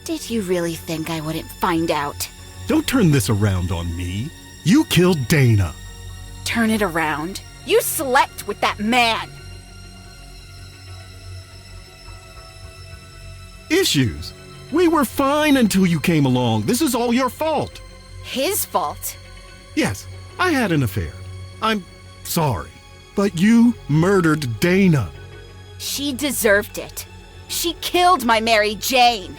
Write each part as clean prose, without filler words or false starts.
Did you really think I wouldn't find out? Don't turn this around on me. You killed Dana. Turn it around? You slept with that man! Issues? We were fine until you came along. This is all your fault. His fault? Yes, I had an affair. I'm sorry. But you murdered Dana. She deserved it. She killed my Mary Jane.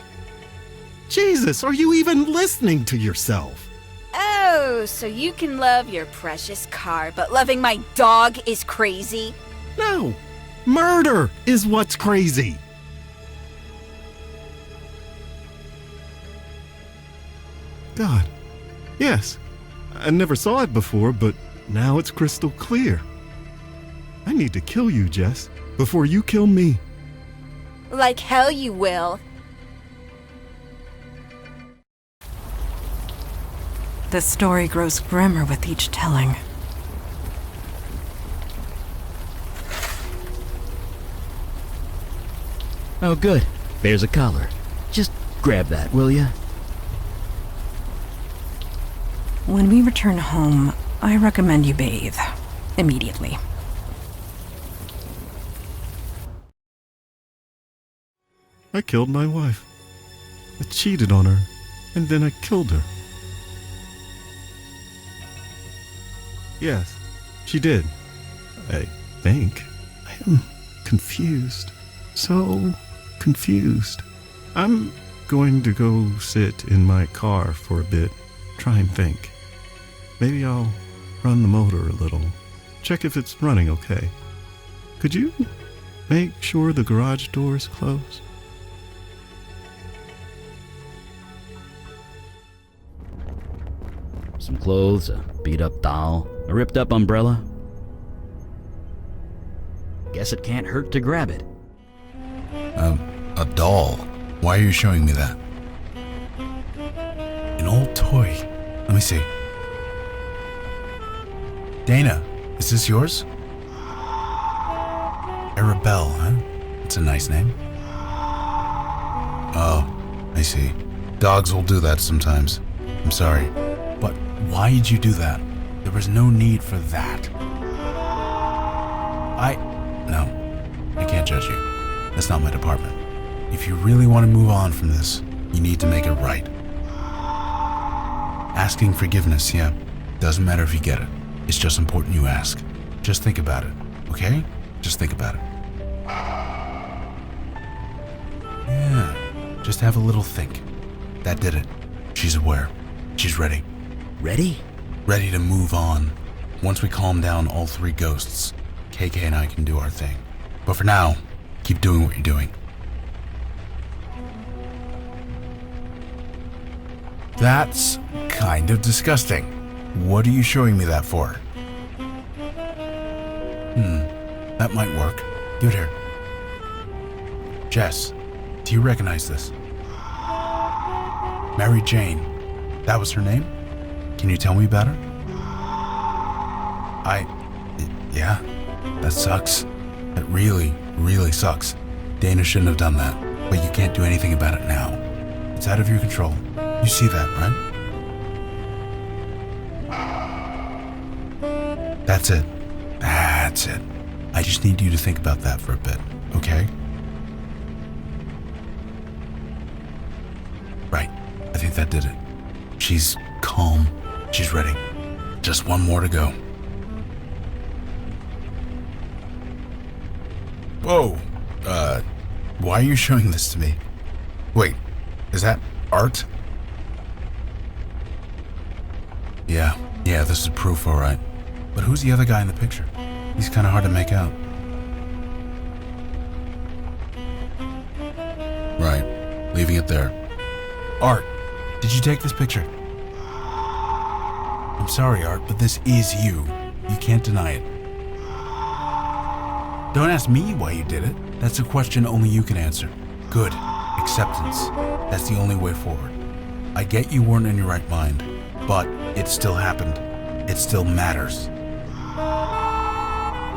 Jesus, are you even listening to yourself? Oh, so you can love your precious car, but loving my dog is crazy? No, murder is what's crazy. God, yes, I never saw it before, but now it's crystal clear. I need to kill you, Jess, before you kill me. Like hell you will. The story grows grimmer with each telling. Oh, good. There's a collar. Just grab that, will ya? When we return home, I recommend you bathe. Immediately. I killed my wife. I cheated on her, and then I killed her. Yes, she did. I think. I am confused. So confused. I'm going to go sit in my car for a bit, try and think. Maybe I'll run the motor a little, check if it's running okay. Could you make sure the garage door is closed? Some clothes, a beat-up doll, a ripped-up umbrella. Guess it can't hurt to grab it. A doll? Why are you showing me that? An old toy. Let me see. Dana, is this yours? Arabelle, huh? That's a nice name. Oh, I see. Dogs will do that sometimes. I'm sorry. But why did you do that? There was no need for that. No, I can't judge you. That's not my department. If you really want to move on from this, you need to make it right. Asking forgiveness, yeah. Doesn't matter if you get it. It's just important you ask. Just think about it, okay? Just think about it. Yeah, just have a little think. That did it. She's aware. She's ready. Ready? Ready to move on. Once we calm down all three ghosts, KK and I can do our thing. But for now, keep doing what you're doing. That's kind of disgusting. What are you showing me that for? That might work. Give it here. Jess, do you recognize this? Mary Jane. That was her name? Can you tell me about her? Yeah, that sucks. That really, really sucks. Dana shouldn't have done that, but you can't do anything about it now. It's out of your control. You see that, right? That's it. That's it. I just need you to think about that for a bit, okay? Right. I think that did it. She's calm. She's ready. Just one more to go. Whoa. Why are you showing this to me? Wait, is that art? Yeah, this is proof, all right. But who's the other guy in the picture? He's kind of hard to make out. Right, leaving it there. Art, did you take this picture? I'm sorry, Art, but this is you. You can't deny it. Don't ask me why you did it. That's a question only you can answer. Good. Acceptance. That's the only way forward. I get you weren't in your right mind, but it still happened. It still matters.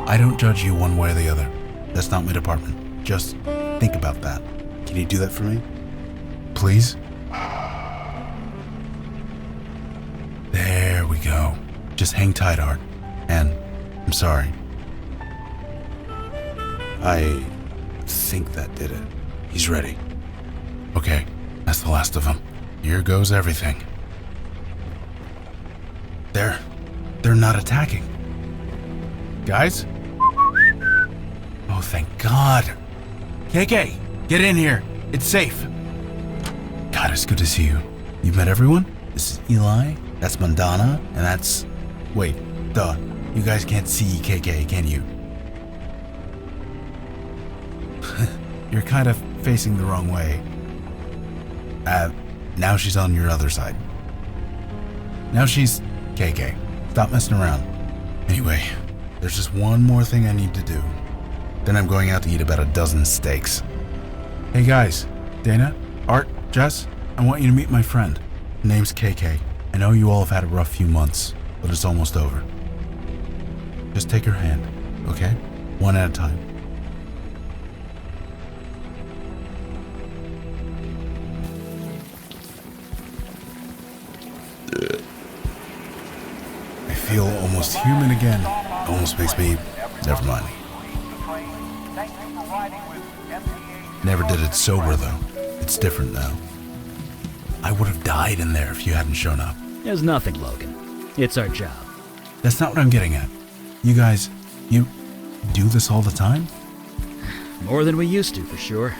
I don't judge you one way or the other. That's not my department. Just think about that. Can you do that for me? please? There we go. Just hang tight, Art. And I'm sorry. I think that did it. He's ready. Okay, that's the last of them. Here goes everything. They're not attacking. Guys? Oh, thank God. KK, get in here. It's safe. God, it's good to see you. You've met everyone? This is Eli, that's Mandana, and that's... Wait, duh. You guys can't see KK, can you? You're kind of facing the wrong way. Now she's on your other side. Now she's... KK, stop messing around. Anyway, there's just one more thing I need to do. Then I'm going out to eat about a dozen steaks. Hey guys, Dana, Art, Jess, I want you to meet my friend. Her name's KK. I know you all have had a rough few months, but it's almost over. Just take her hand, okay? One at a time. I feel almost human again. Almost makes me... Never mind. Never did it sober, though. It's different now. I would have died in there if you hadn't shown up. There's nothing, Logan. It's our job. That's not what I'm getting at. You guys, you do this all the time? More than we used to, for sure.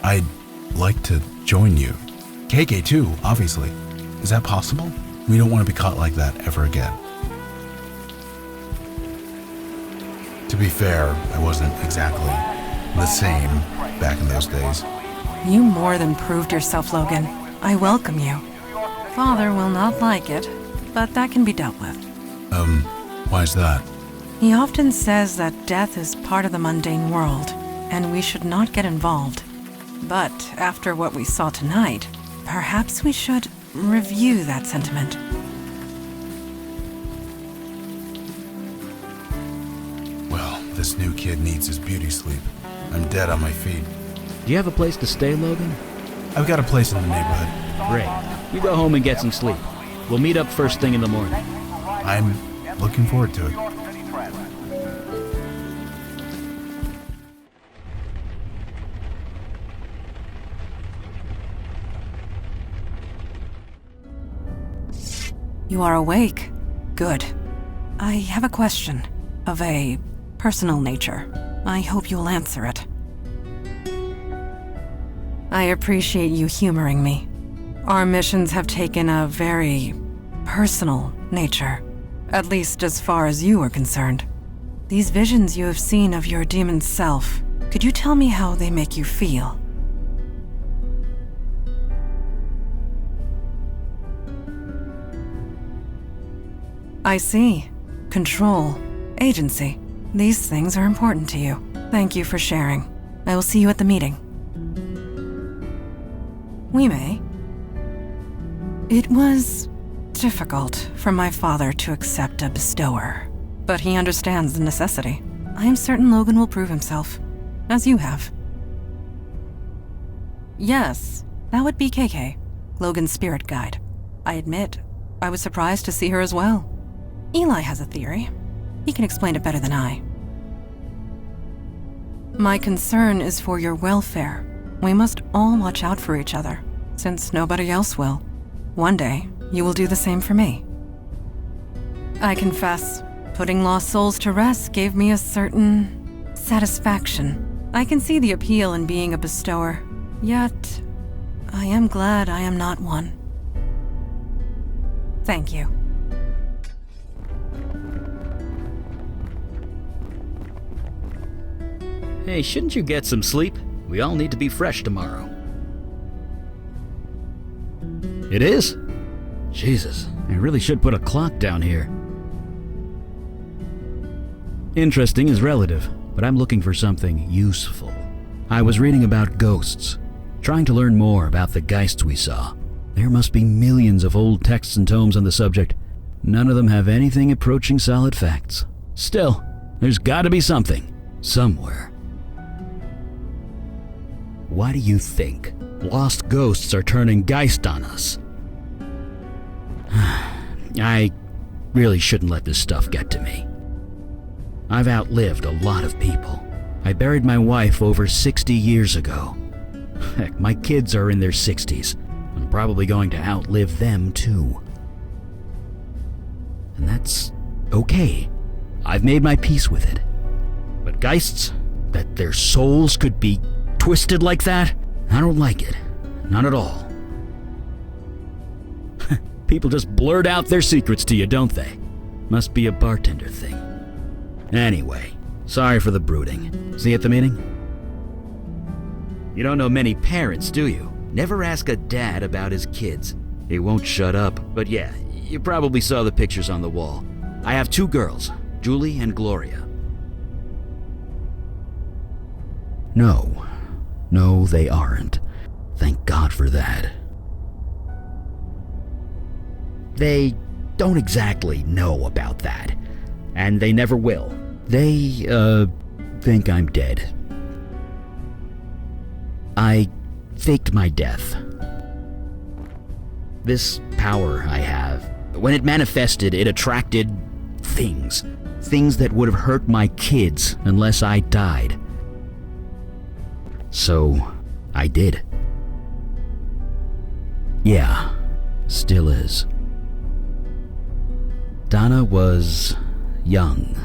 I'd like to join you. KK too, obviously. Is that possible? We don't want to be caught like that ever again. To be fair, I wasn't exactly the same back in those days. You more than proved yourself, Logan. I welcome you. Father will not like it, but that can be dealt with. Why's that? He often says that death is part of the mundane world, and we should not get involved. But after what we saw tonight, perhaps we should review that sentiment. Well, this new kid needs his beauty sleep. I'm dead on my feet. Do you have a place to stay, Logan? I've got a place in the neighborhood. Great. You go home and get some sleep. We'll meet up first thing in the morning. I'm looking forward to it. You are awake. Good. I have a question of a personal nature. I hope you'll answer it. I appreciate you humoring me. Our missions have taken a very personal nature, at least as far as you are concerned. These visions you have seen of your demon self, could you tell me how they make you feel? I see. Control. Agency. These things are important to you. Thank you for sharing. I will see you at the meeting. We may. It was difficult for my father to accept a bestower, but he understands the necessity. I am certain Logan will prove himself, as you have. Yes, that would be KK, Logan's spirit guide. I admit, I was surprised to see her as well. Eli has a theory. He can explain it better than I. My concern is for your welfare. We must all watch out for each other, since nobody else will. One day, you will do the same for me. I confess, putting lost souls to rest gave me a certain satisfaction. I can see the appeal in being a bestower, yet I am glad I am not one. Thank you. Hey, shouldn't you get some sleep? We all need to be fresh tomorrow. It is? Jesus, I really should put a clock down here. Interesting is relative, but I'm looking for something useful. I was reading about ghosts, trying to learn more about the geists we saw. There must be millions of old texts and tomes on the subject. None of them have anything approaching solid facts. Still, there's gotta be something, somewhere. Why do you think Lost ghosts are turning Geist on us. I really shouldn't let this stuff get to me. I've outlived a lot of people. I buried my wife over 60 years ago. Heck, my kids are in their 60s. I'm probably going to outlive them too. And that's okay. I've made my peace with it. But Geists, that their souls could be twisted like that, I don't like it. Not at all. People just blurt out their secrets to you, don't they? Must be a bartender thing. Anyway, sorry for the brooding. See you at the meeting? You don't know many parents, do you? Never ask a dad about his kids. He won't shut up. But yeah, you probably saw the pictures on the wall. I have 2 girls, Julie and Gloria. No, they aren't. Thank God for that. They don't exactly know about that, and they never will. They, think I'm dead. I faked my death. This power I have, when it manifested, it attracted things. Things that would have hurt my kids unless I died. So, I did. Yeah, still is. Donna was young,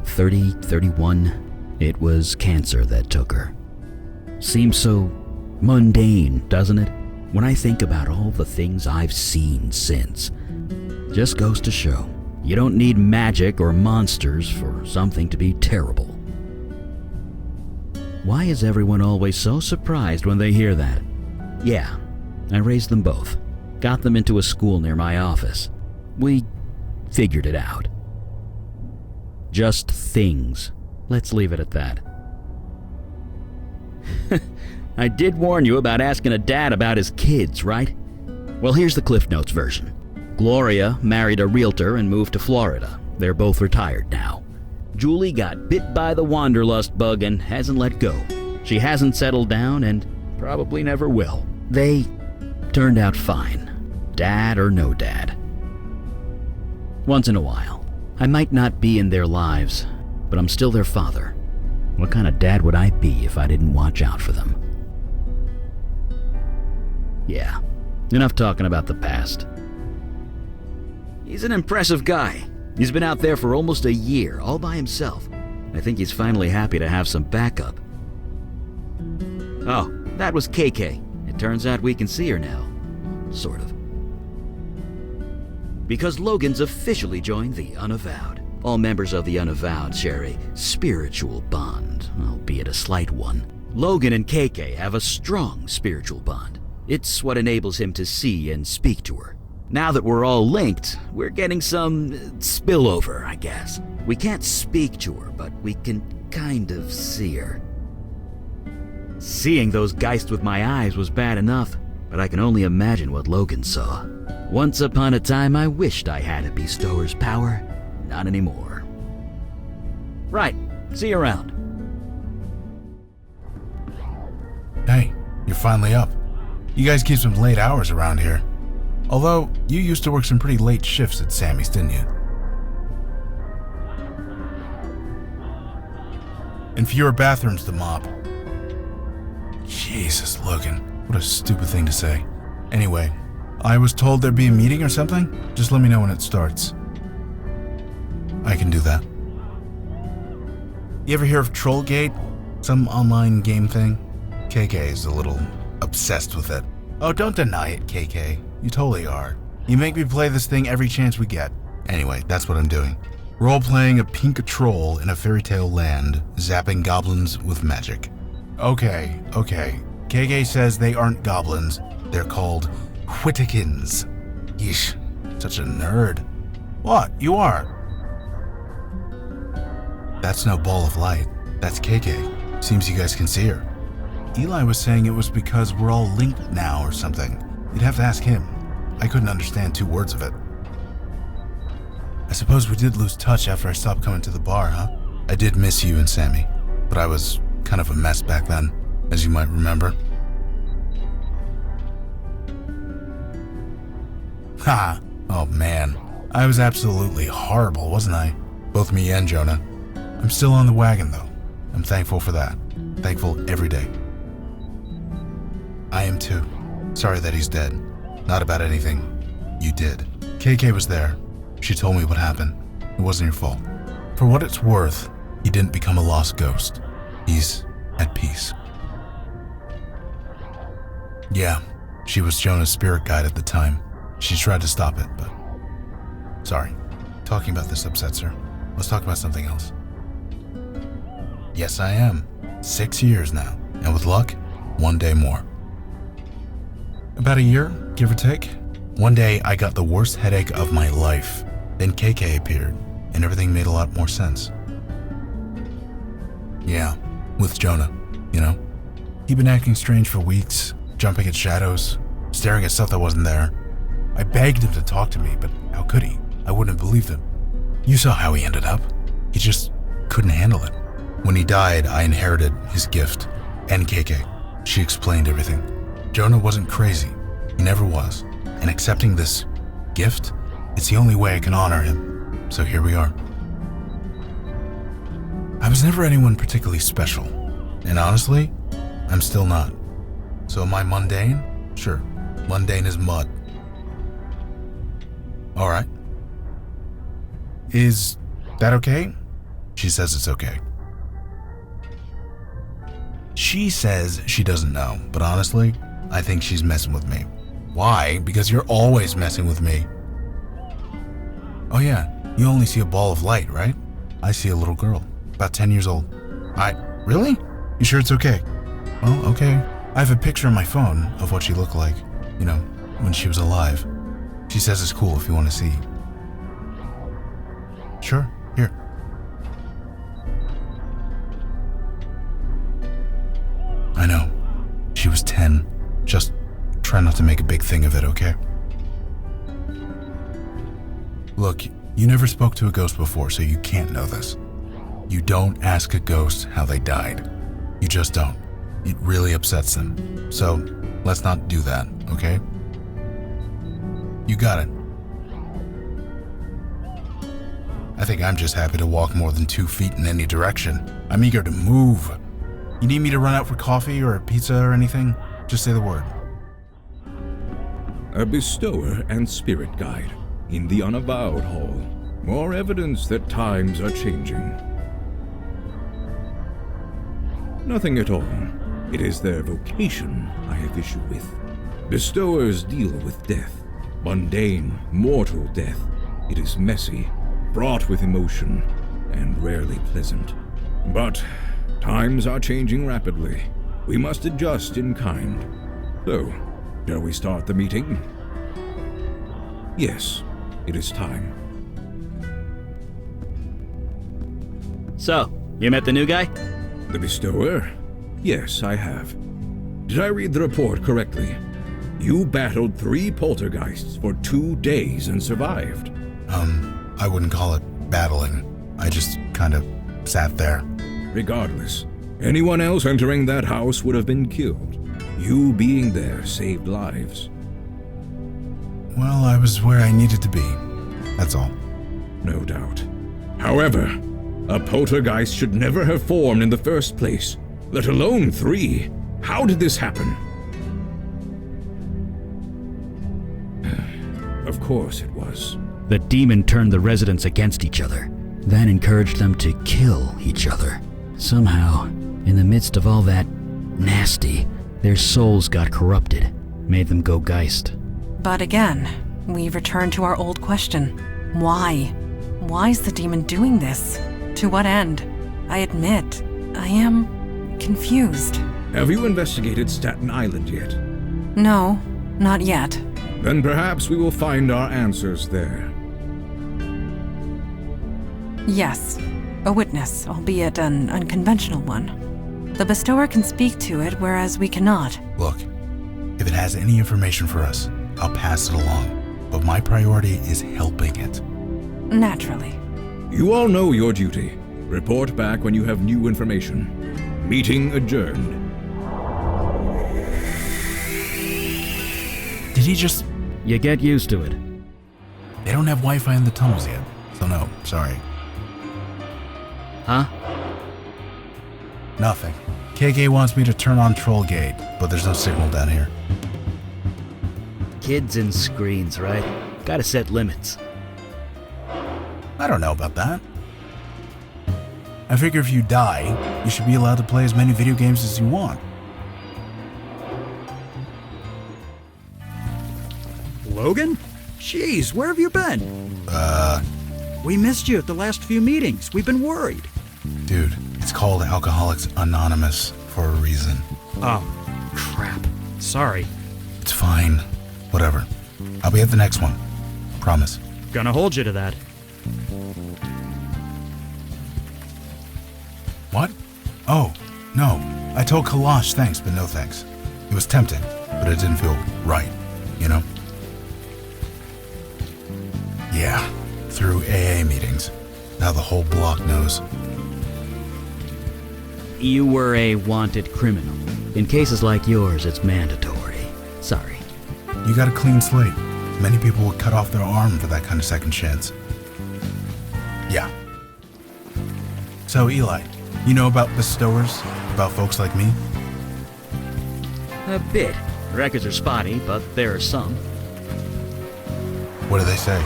30, 31. It was cancer that took her. Seems so mundane, doesn't it? When I think about all the things I've seen since. Just goes to show, you don't need magic or monsters for something to be terrible. Why is everyone always so surprised when they hear that? Yeah, I raised them both. Got them into a school near my office. We figured it out. Just things. Let's leave it at that. I did warn you about asking a dad about his kids, right? Well, here's the Cliff Notes version. Gloria married a realtor and moved to Florida. They're both retired now. Julie got bit by the wanderlust bug and hasn't let go. She hasn't settled down and probably never will. They turned out fine, dad or no dad. Once in a while, I might not be in their lives, but I'm still their father. What kind of dad would I be if I didn't watch out for them? Yeah, enough talking about the past. He's an impressive guy. He's been out there for almost a year, all by himself. I think he's finally happy to have some backup. Oh, that was KK. It turns out we can see her now. Sort of. Because Logan's officially joined the Unavowed. All members of the Unavowed share a spiritual bond, albeit a slight one. Logan and KK have a strong spiritual bond. It's what enables him to see and speak to her. Now that we're all linked, we're getting some spillover, I guess. We can't speak to her, but we can kind of see her. Seeing those Geists with my eyes was bad enough, but I can only imagine what Logan saw. Once upon a time, I wished I had a bestower's power. Not anymore. Right, see you around. Hey, you're finally up. You guys keep some late hours around here. Although, you used to work some pretty late shifts at Sammy's, didn't you? And fewer bathrooms to mop. Jesus, Logan. What a stupid thing to say. Anyway, I was told there'd be a meeting or something? Just let me know when it starts. I can do that. You ever hear of Trollgate? Some online game thing? KK is a little obsessed with it. Oh, don't deny it, KK. You totally are. You make me play this thing every chance we get. Anyway, that's what I'm doing. Role-playing a pink troll in a fairy tale land, zapping goblins with magic. Okay. KK says they aren't goblins. They're called Whittakins. Yeesh, such a nerd. What? You are? That's no ball of light. That's KK. Seems you guys can see her. Eli was saying it was because we're all linked now or something. You'd have to ask him. I couldn't understand 2 words of it. I suppose we did lose touch after I stopped coming to the bar, huh? I did miss you and Sammy, but I was kind of a mess back then, as you might remember. Ha! Oh man. I was absolutely horrible, wasn't I? Both me and Jonah. I'm still on the wagon though. I'm thankful for that. Thankful every day. I am too. Sorry that he's dead. Not about anything you did. KK was there. She told me what happened. It wasn't your fault. For what it's worth, he didn't become a lost ghost. He's at peace. Yeah, she was Jonah's spirit guide at the time. She tried to stop it, but... Sorry. Talking about this upsets her. Let's talk about something else. Yes, I am. 6 years now. And with luck, 1 day more. About a year, give or take. One day, I got the worst headache of my life. Then KK appeared, and everything made a lot more sense. Yeah, with Jonah, you know? He'd been acting strange for weeks, jumping at shadows, staring at stuff that wasn't there. I begged him to talk to me, but how could he? I wouldn't have believed him. You saw how he ended up. He just couldn't handle it. When he died, I inherited his gift, and KK. She explained everything. Jonah wasn't crazy. He never was. And accepting this gift, it's the only way I can honor him. So here we are. I was never anyone particularly special. And honestly, I'm still not. So am I mundane? Sure. Mundane as mud. Alright. Is that okay? She says it's okay. She says she doesn't know, but honestly, I think she's messing with me. Why? Because you're always messing with me. Oh yeah, you only see a ball of light, right? I see a little girl, about 10 years old. Really? You sure it's okay? Well, okay. I have a picture on my phone of what she looked like, you know, when she was alive. She says it's cool if you want to see. Sure, here. I know. She was 10. Just try not to make a big thing of it, okay? Look, you never spoke to a ghost before, so you can't know this. You don't ask a ghost how they died. You just don't. It really upsets them. So, let's not do that, okay? You got it. I think I'm just happy to walk more than 2 feet in any direction. I'm eager to move. You need me to run out for coffee or a pizza or anything? Just say the word. A bestower and spirit guide in the Unavowed Hall. More evidence that times are changing. Nothing at all. It is their vocation I have issue with. Bestowers deal with death. Mundane, mortal death. It is messy, fraught with emotion, and rarely pleasant. But times are changing rapidly. We must adjust in kind. So, shall we start the meeting? Yes, it is time. So, you met the new guy? The bestower? Yes, I have. Did I read the report correctly? You battled 3 poltergeists for 2 days and survived. I wouldn't call it battling. I just kind of sat there. Regardless, anyone else entering that house would have been killed. You being there saved lives. Well, I was where I needed to be. That's all. No doubt. However, a poltergeist should never have formed in the first place, let alone 3. How did this happen? Of course it was. The demon turned the residents against each other, then encouraged them to kill each other. Somehow, in the midst of all that nasty, their souls got corrupted, made them go geist. But again, we return to our old question. Why? Why is the demon doing this? To what end? I admit, I am confused. Have you investigated Staten Island yet? No, not yet. Then perhaps we will find our answers there. Yes, a witness, albeit an unconventional one. The bestower can speak to it, whereas we cannot. Look, if it has any information for us, I'll pass it along. But my priority is helping it. Naturally. You all know your duty. Report back when you have new information. Meeting adjourned. Did he just... You get used to it. They don't have Wi-Fi in the tunnels yet, so no, sorry. Huh? Nothing. KK wants me to turn on Troll Gate, but there's no signal down here. Kids and screens, right? Gotta set limits. I don't know about that. I figure if you die, you should be allowed to play as many video games as you want. Logan? Jeez, where have you been? We missed you at the last few meetings. We've been worried. Dude, it's called Alcoholics Anonymous for a reason. Oh, crap. Sorry. It's fine. Whatever. I'll be at the next one. Promise. Gonna hold you to that. What? Oh, no. I told Kalash thanks, but no thanks. It was tempting, but it didn't feel right, you know? Yeah, through AA meetings. Now the whole block knows. You were a wanted criminal. In cases like yours, it's mandatory. Sorry. You got a clean slate. Many people would cut off their arm for that kind of second chance. Yeah. So, Eli, you know about bestowers? About folks like me? A bit. Records are spotty, but there are some. What do they say?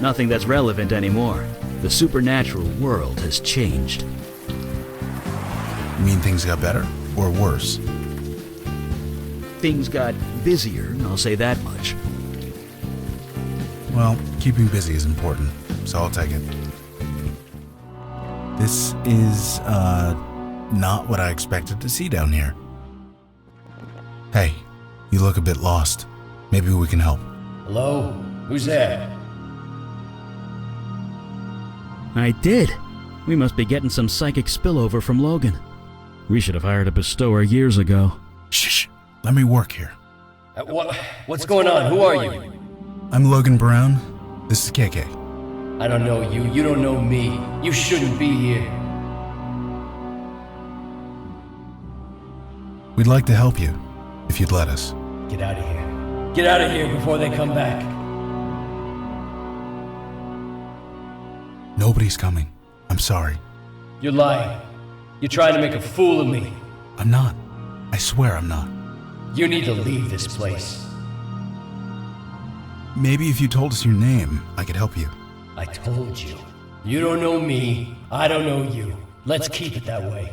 Nothing that's relevant anymore. The supernatural world has changed. You mean things got better? Or worse? Things got busier, I'll say that much. Well, keeping busy is important, so I'll take it. This is, not what I expected to see down here. Hey, you look a bit lost. Maybe we can help. Hello? Who's there? I did. We must be getting some psychic spillover from Logan. We should have hired a bestower years ago. Shh, let me work here. What's going on? Who are you? I'm Logan Brown. This is KK. I don't know you. You don't know me. You shouldn't be here. We'd like to help you, if you'd let us. Get out of here. Get out of here before they come back. Nobody's coming. I'm sorry. You're lying. You're trying to make a fool of me. I'm not. I swear I'm not. You need to leave this place. Maybe if you told us your name, I could help you. I told you. You don't know me. I don't know you. Let's keep it that way.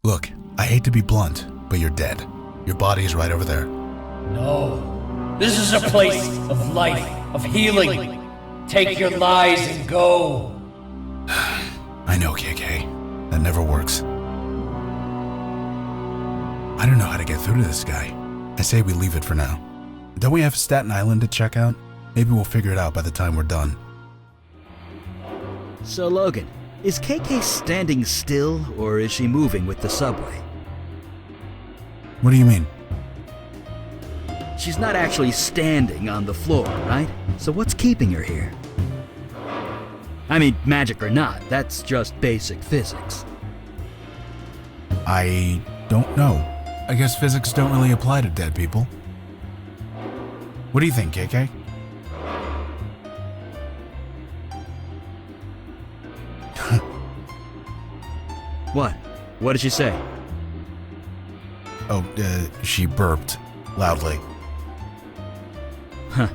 Look, I hate to be blunt, but you're dead. Your body is right over there. No. This is a place of life, of healing. Take your lies and go. I know, KK. That never works. I don't know how to get through to this guy. I say we leave it for now. Don't we have Staten Island to check out? Maybe we'll figure it out by the time we're done. So Logan, is KK standing still, or is she moving with the subway? What do you mean? She's not actually standing on the floor, right? So what's keeping her here? I mean, magic or not, that's just basic physics. I don't know. I guess physics don't really apply to dead people. What do you think, KK? What? What did she say? Oh, she burped loudly. Huh.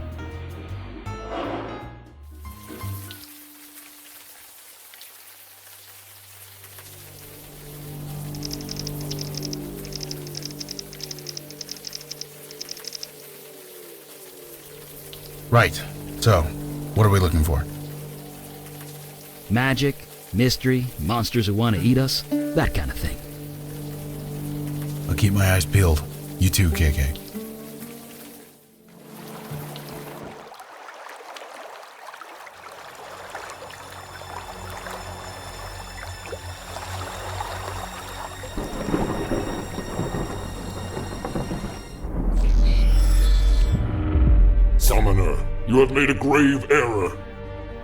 Right. So, what are we looking for? Magic, mystery, monsters who want to eat us, that kind of thing. I'll keep my eyes peeled. You too, KK. Summoner, you have made a grave error.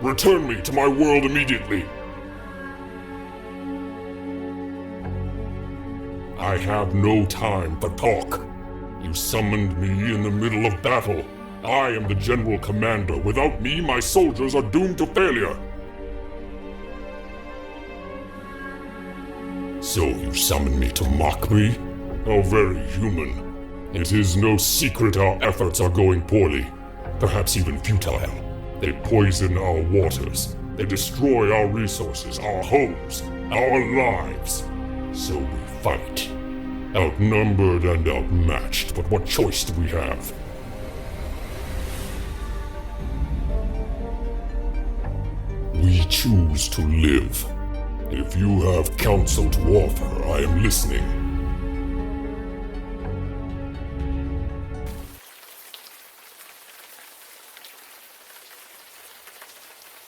Return me to my world immediately. I have no time for talk. You summoned me in the middle of battle. I am the General Commander. Without me, my soldiers are doomed to failure. So you summon me to mock me? How very human. It is no secret our efforts are going poorly, perhaps even futile. They poison our waters. They destroy our resources, our homes, our lives. So we fight. Outnumbered and outmatched, but what choice do we have? We choose to live. If you have counsel to offer, I am listening.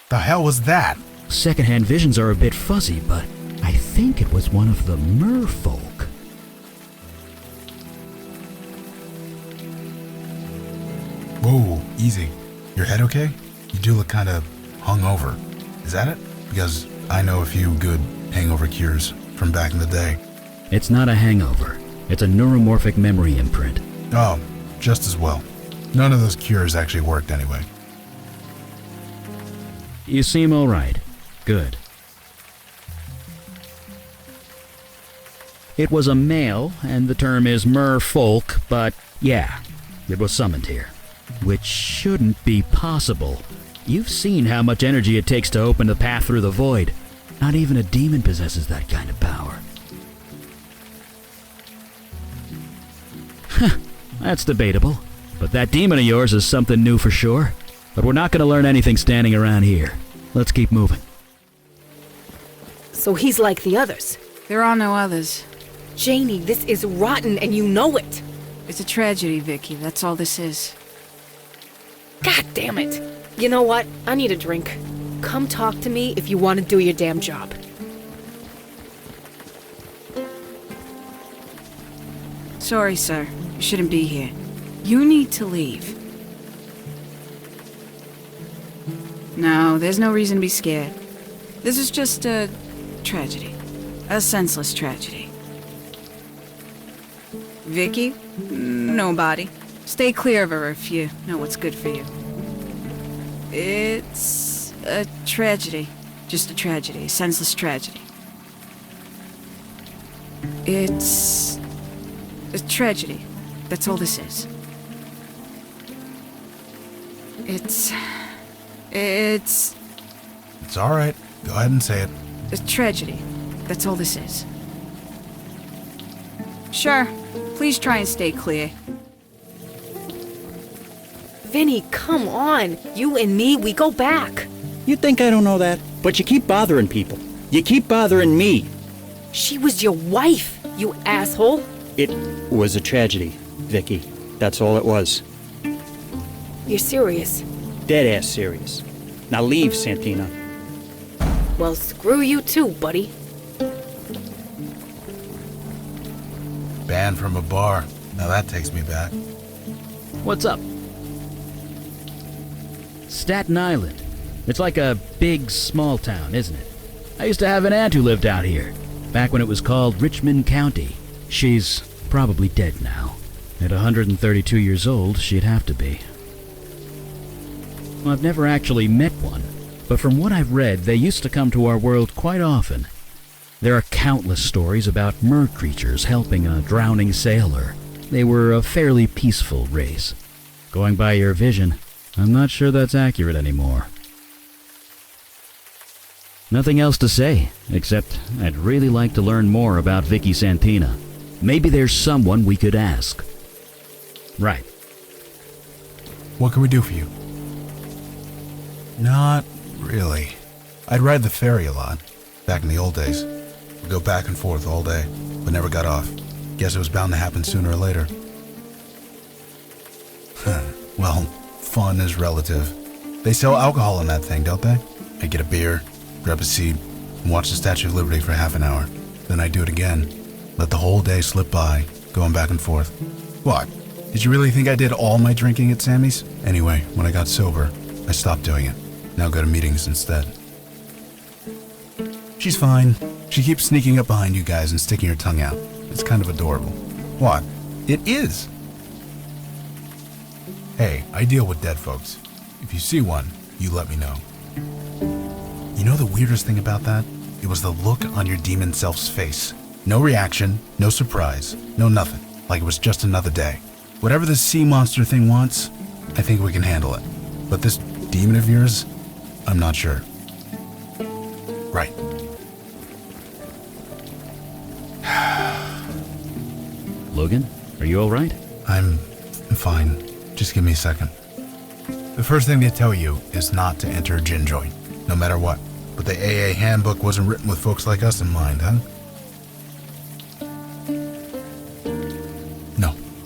The hell was that? Secondhand visions are a bit fuzzy, but I think it was one of the merfolk. Whoa, easy. Your head okay? You do look kinda hungover. Is that it? Because I know a few good hangover cures from back in the day. It's not a hangover. It's a neuromorphic memory imprint. Oh, just as well. None of those cures actually worked anyway. You seem all right. Good. It was a male, and the term is merfolk, but yeah, it was summoned here. Which shouldn't be possible. You've seen how much energy it takes to open the path through the void. Not even a demon possesses that kind of power. That's debatable. But that demon of yours is something new for sure. But we're not going to learn anything standing around here. Let's keep moving. So he's like the others. There are no others. Janie, this is rotten and you know it. It's a tragedy, Vicky. That's all this is. God damn it. You know what? I need a drink. Come talk to me if you want to do your damn job. Sorry, sir. You shouldn't be here. You need to leave. No, there's no reason to be scared. This is just a tragedy. A senseless tragedy. Vicky? Nobody. Stay clear of her if you know what's good for you. It's a tragedy. Just a tragedy. A senseless tragedy. It's a tragedy. That's all this is. It's all right. Go ahead and say it. a tragedy. That's all this is. Sure. Please try and stay clear. Vinny, come on. You and me, we go back. You think I don't know that? But you keep bothering people. You keep bothering me. She was your wife, you asshole. It was a tragedy, Vicky. That's all it was. You're serious? Dead-ass serious. Now leave, Santina. Well, screw you too, buddy. Banned from a bar. Now that takes me back. What's up? Staten Island. It's like a big, small town, isn't it? I used to have an aunt who lived out here, back when it was called Richmond County. She's probably dead now. At 132 years old, she'd have to be. Well, I've never actually met one, but from what I've read, they used to come to our world quite often. There are countless stories about mer creatures helping a drowning sailor. They were a fairly peaceful race. Going by your vision, I'm not sure that's accurate anymore. Nothing else to say, except I'd really like to learn more about Vicky Santina. Maybe there's someone we could ask. Right. What can we do for you? Not really. I'd ride the ferry a lot, back in the old days. We'd go back and forth all day, but never got off. Guess it was bound to happen sooner or later. Well, fun is relative. They sell alcohol in that thing, don't they? I'd get a beer, grab a seat, and watch the Statue of Liberty for half an hour. Then I'd do it again. Let the whole day slip by, going back and forth. What? Did you really think I did all my drinking at Sammy's? Anyway, when I got sober, I stopped doing it. Now go to meetings instead. She's fine. She keeps sneaking up behind you guys and sticking her tongue out. It's kind of adorable. What? It is. Hey, I deal with dead folks. If you see one, you let me know. You know the weirdest thing about that? It was the look on your demon self's face. No reaction, no surprise, no nothing. Like it was just another day. Whatever this sea monster thing wants, I think we can handle it. But this demon of yours, I'm not sure. Right. Logan, are you alright? I'm fine. Just give me a second. The first thing they tell you is not to enter a gin joint, no matter what. But the AA handbook wasn't written with folks like us in mind, huh?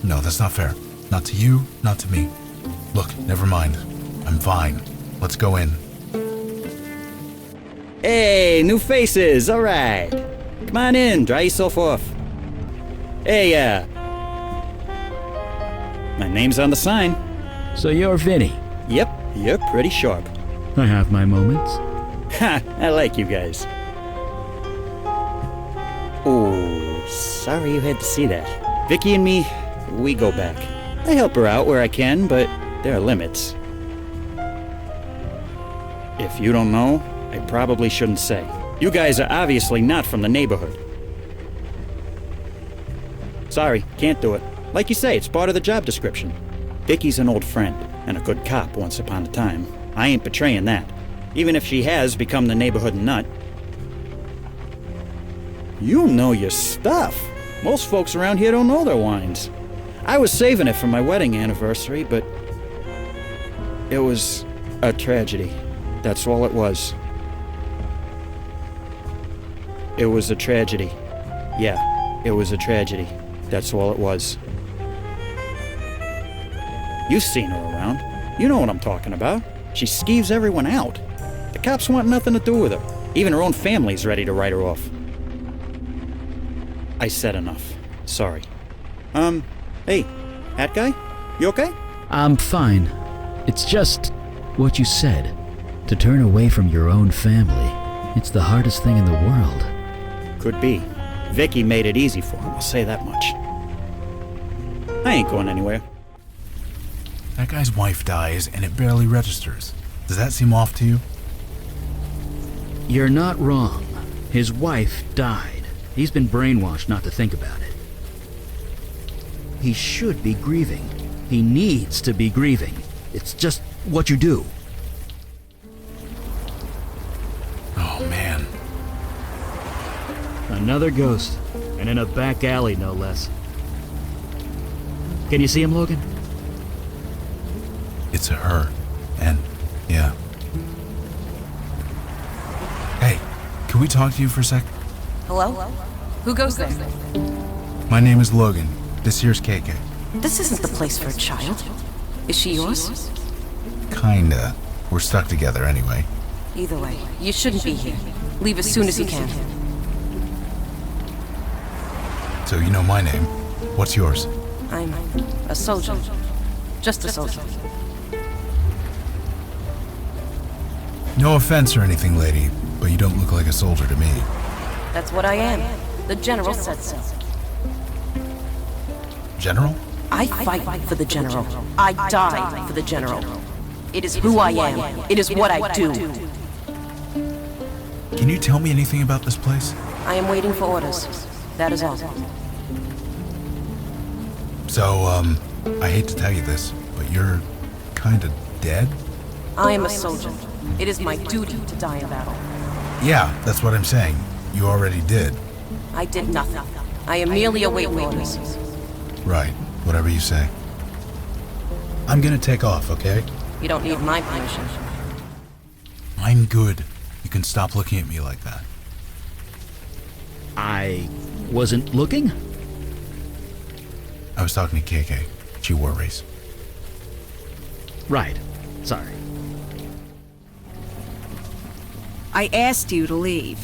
No, that's not fair. Not to you, not to me. Look, never mind. I'm fine. Let's go in. Hey, new faces, alright. Come on in, dry yourself off. Hey, my name's on the sign. So you're Vinny. Yep, you're pretty sharp. I have my moments. Ha, I like you guys. Oh, sorry you had to see that. Vicky and me, we go back. I help her out where I can, but there are limits. If you don't know, I probably shouldn't say. You guys are obviously not from the neighborhood. Sorry, can't do it. Like you say, it's part of the job description. Vicky's an old friend, and a good cop once upon a time. I ain't betraying that. Even if she has become the neighborhood nut. You know your stuff. Most folks around here don't know their wines. I was saving it for my wedding anniversary, but it was a tragedy. That's all it was. It was a tragedy. Yeah, it was a tragedy. That's all it was. You've seen her around. You know what I'm talking about. She skeeves everyone out. The cops want nothing to do with her. Even her own family's ready to write her off. I said enough. Sorry. Hey, hat guy? You okay? I'm fine. It's just what you said. To turn away from your own family. It's the hardest thing in the world. Could be. Vicky made it easy for him, I'll say that much. I ain't going anywhere. That guy's wife dies and it barely registers. Does that seem off to you? You're not wrong. His wife died. He's been brainwashed not to think about it. He should be grieving. He needs to be grieving. It's just what you do. Oh, man. Another ghost. And in a back alley, no less. Can you see him, Logan? It's a her. And, yeah. Hey, can we talk to you for a sec? Hello? Who goes there? My name is Logan. This here's KK. This isn't the place for a child. Is she yours? Kinda. We're stuck together anyway. Either way, you shouldn't be here. Leave as soon as you can. So you know my name. What's yours? I'm a soldier. Just a soldier. No offense or anything, lady, but you don't look like a soldier to me. That's what I am. The general said so. General? I fight for the general. I die for the general. It is who I am. It is what I do. Can you tell me anything about this place? I am waiting for orders. That is all. So, I hate to tell you this, but you're kinda dead? I am a soldier. It is my duty to die in battle. Yeah, that's what I'm saying. You already did. I did nothing. I am merely awaiting orders. Right, whatever you say. I'm gonna take off, okay? You don't need my permission. I'm good. You can stop looking at me like that. I wasn't looking? I was talking to KK. She wore race. Right. Sorry. I asked you to leave.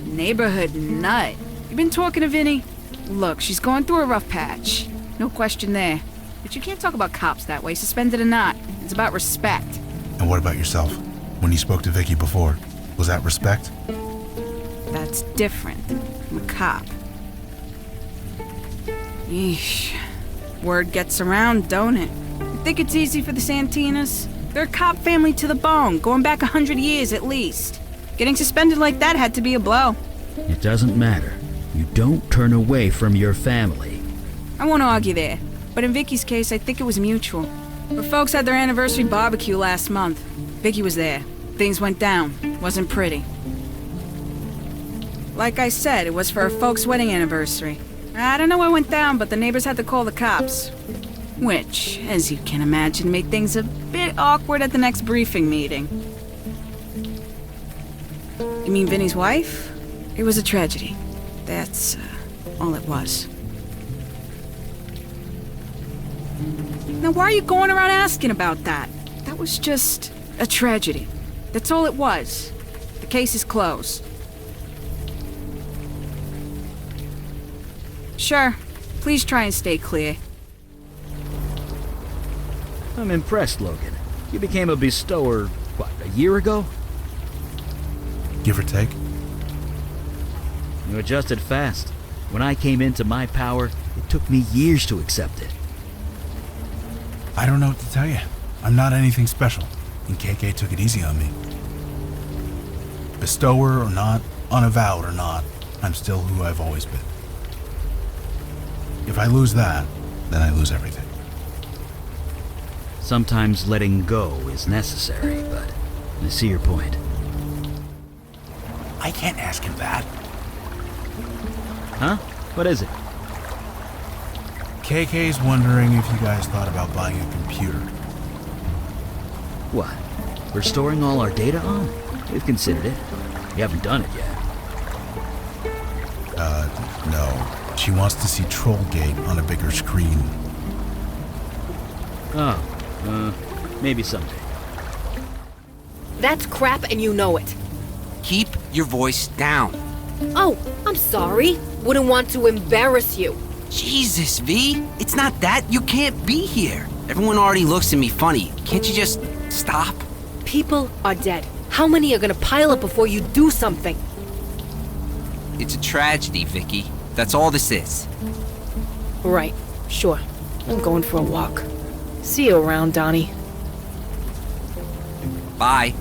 Neighborhood nut. You been talking to Vinny? Look, she's going through a rough patch. No question there. But you can't talk about cops that way, suspended or not. It's about respect. And what about yourself? When you spoke to Vicky before, was that respect? That's different. I'm a cop. Yeesh. Word gets around, don't it? You think it's easy for the Santinas? They're a cop family to the bone, going back 100 years at least. Getting suspended like that had to be a blow. It doesn't matter. You don't turn away from your family. I won't argue there, but in Vicky's case, I think it was mutual. Her folks had their anniversary barbecue last month. Vicky was there. Things went down. Wasn't pretty. Like I said, it was for her folks' wedding anniversary. I don't know what went down, but the neighbors had to call the cops. Which, as you can imagine, made things a bit awkward at the next briefing meeting. You mean Vinny's wife? It was a tragedy. That's all it was. Now why are you going around asking about that? That was just a tragedy. That's all it was. The case is closed. Sure. Please try and stay clear. I'm impressed, Logan. You became a bestower, what, a year ago? Give or take. You adjusted fast. When I came into my power, it took me years to accept it. I don't know what to tell you. I'm not anything special, and KK took it easy on me. Bestower or not, unavowed or not, I'm still who I've always been. If I lose that, then I lose everything. Sometimes letting go is necessary, but I see your point. I can't ask him that. Huh? What is it? KK's wondering if you guys thought about buying a computer. What? We're storing all our data on? We've considered it. We haven't done it yet. No. She wants to see Trollgate on a bigger screen. Maybe someday. That's crap and you know it. Keep your voice down. Oh, I'm sorry. Wouldn't want to embarrass you. Jesus, V. It's not that. You can't be here. Everyone already looks at me funny. Can't you just stop? People are dead. How many are gonna pile up before you do something? It's a tragedy, Vicky. That's all this is. Right. Sure. I'm going for a walk. See you around, Donnie. Bye.